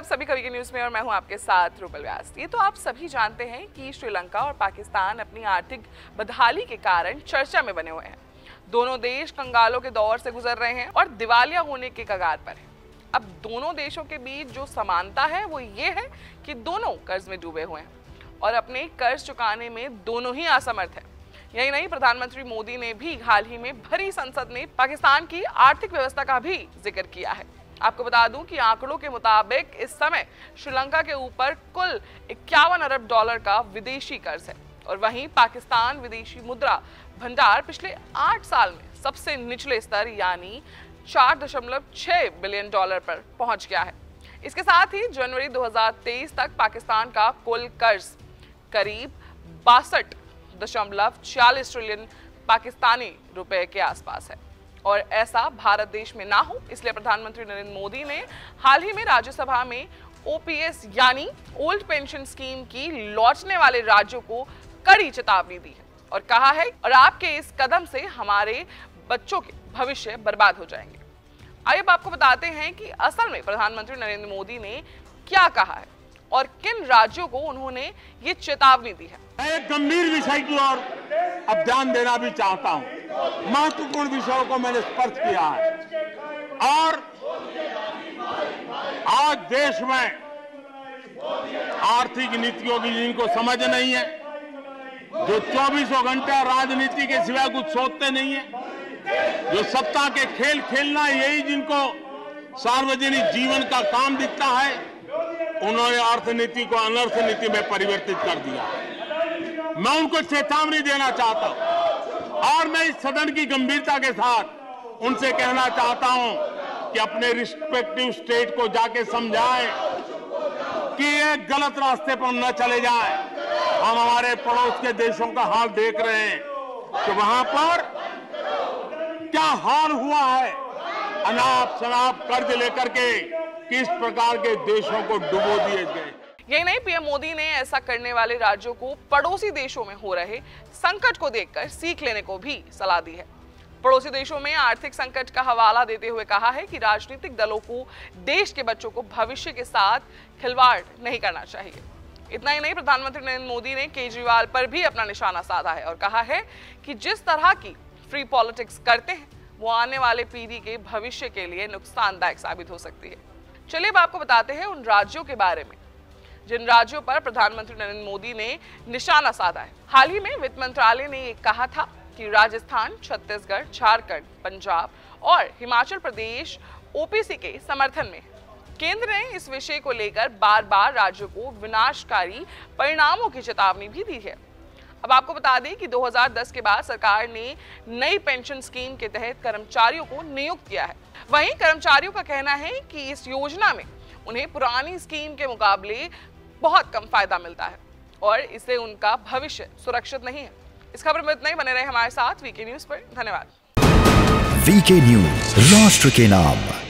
आप सभी का वीके न्यूज में और मैं हूं आपके साथ रूपल व्यास। ये तो आप सभी जानते हैं कि श्रीलंका और पाकिस्तान अपनी आर्थिक बदहाली के कारण चर्चा में बने हुए हैं। दोनों देश कंगालों के दौर से गुजर रहे हैं और दिवालिया होने के कगार पर हैं। अब दोनों देशों के बीच जो समानता है वो ये है कि दोनों कर्ज में डूबे हुए हैं और अपने कर्ज चुकाने में दोनों ही असमर्थ हैं। यही नहीं, प्रधानमंत्री मोदी ने भी हाल ही में भरी संसद में पाकिस्तान की आर्थिक व्यवस्था का भी जिक्र किया है। आपको बता दूं कि आंकड़ों के मुताबिक इस समय श्रीलंका के ऊपर कुल 51 अरब डॉलर का विदेशी कर्ज है और वहीं पाकिस्तान विदेशी मुद्रा भंडार पिछले 8 साल में सबसे निचले स्तर यानी 4.6 बिलियन डॉलर पर पहुंच गया है। इसके साथ ही जनवरी 2023 तक पाकिस्तान का कुल कर्ज करीब 62.40 ट्रिलियन पाकिस्तानी रुपए के आसपास है और ऐसा भारत देश में ना हो, इसलिए प्रधानमंत्री नरेंद्र मोदी ने हाल ही में राज्यसभा में ओपीएस यानी ओल्ड पेंशन स्कीम की लौटने वाले राज्यों को कड़ी चेतावनी दी है और कहा है और आपके इस कदम से हमारे बच्चों के भविष्य बर्बाद हो जाएंगे। आइए अब आपको बताते हैं कि असल में प्रधानमंत्री नरेंद्र मोदी ने क्या कहा है और किन राज्यों को उन्होंने ये चेतावनी दी है। मैं एक गंभीर विषय की ओर अब ध्यान देना भी चाहता हूं। महत्वपूर्ण विषयों को मैंने स्पर्श किया है और आज देश में आर्थिक नीतियों की जिनको समझ नहीं है, जो 24 घंटा राजनीति के सिवाय कुछ सोचते नहीं है, जो सत्ता के खेल खेलना यही जिनको सार्वजनिक जीवन का काम दिखता है, उन्होंने अर्थनीति को अनर्थ नीति में परिवर्तित कर दिया। मैं उनको चेतावनी देना चाहता हूं और मैं इस सदन की गंभीरता के साथ उनसे कहना चाहता हूं कि अपने रिस्पेक्टिव स्टेट को जाके समझाएं कि ये गलत रास्ते पर न चले जाएं। हम हमारे पड़ोस के देशों का हाल देख रहे हैं कि वहां पर क्या हाल हुआ है। अनाप शनाप कर्ज लेकर के किस प्रकार के देशों को डुबो दिए गए। यही नहीं, पीएम मोदी ने ऐसा करने वाले राज्यों को पड़ोसी देशों में हो रहे संकट को देखकर सीख लेने को भी सलाह दी है। पड़ोसी देशों में आर्थिक संकट का हवाला देते हुए कहा है कि राजनीतिक दलों को देश के बच्चों को भविष्य के साथ खिलवाड़ नहीं करना चाहिए। इतना ही नहीं, प्रधानमंत्री नरेंद्र मोदी ने केजरीवाल पर भी अपना निशाना साधा है और कहा है कि जिस तरह की फ्री पॉलिटिक्स करते हैं वो आने वाले पीढ़ी के भविष्य के लिए नुकसानदायक साबित हो सकती है। चलिए अब आपको बताते हैं उन राज्यों के बारे में जिन राज्यों पर प्रधानमंत्री नरेंद्र मोदी ने निशाना साधा है। हाल ही में वित्त मंत्रालय ने ये कहा था कि राजस्थान, छत्तीसगढ़, झारखंड, पंजाब और हिमाचल प्रदेश ओपीसी के समर्थन में। केंद्र ने इस विषय को लेकर बार बार राज्यों को विनाशकारी परिणामों की चेतावनी भी दी है। अब आपको बता दें कि 2010 के बाद सरकार ने नई पेंशन स्कीम के तहत कर्मचारियों को नियुक्त किया है। वहीं कर्मचारियों का कहना है कि इस योजना में उन्हें पुरानी स्कीम के मुकाबले बहुत कम फायदा मिलता है और इससे उनका भविष्य सुरक्षित नहीं है। इस खबर में इतना ही। बने रहे हमारे साथ वीके न्यूज पर। धन्यवाद। वीके न्यूज, राष्ट्र के नाम।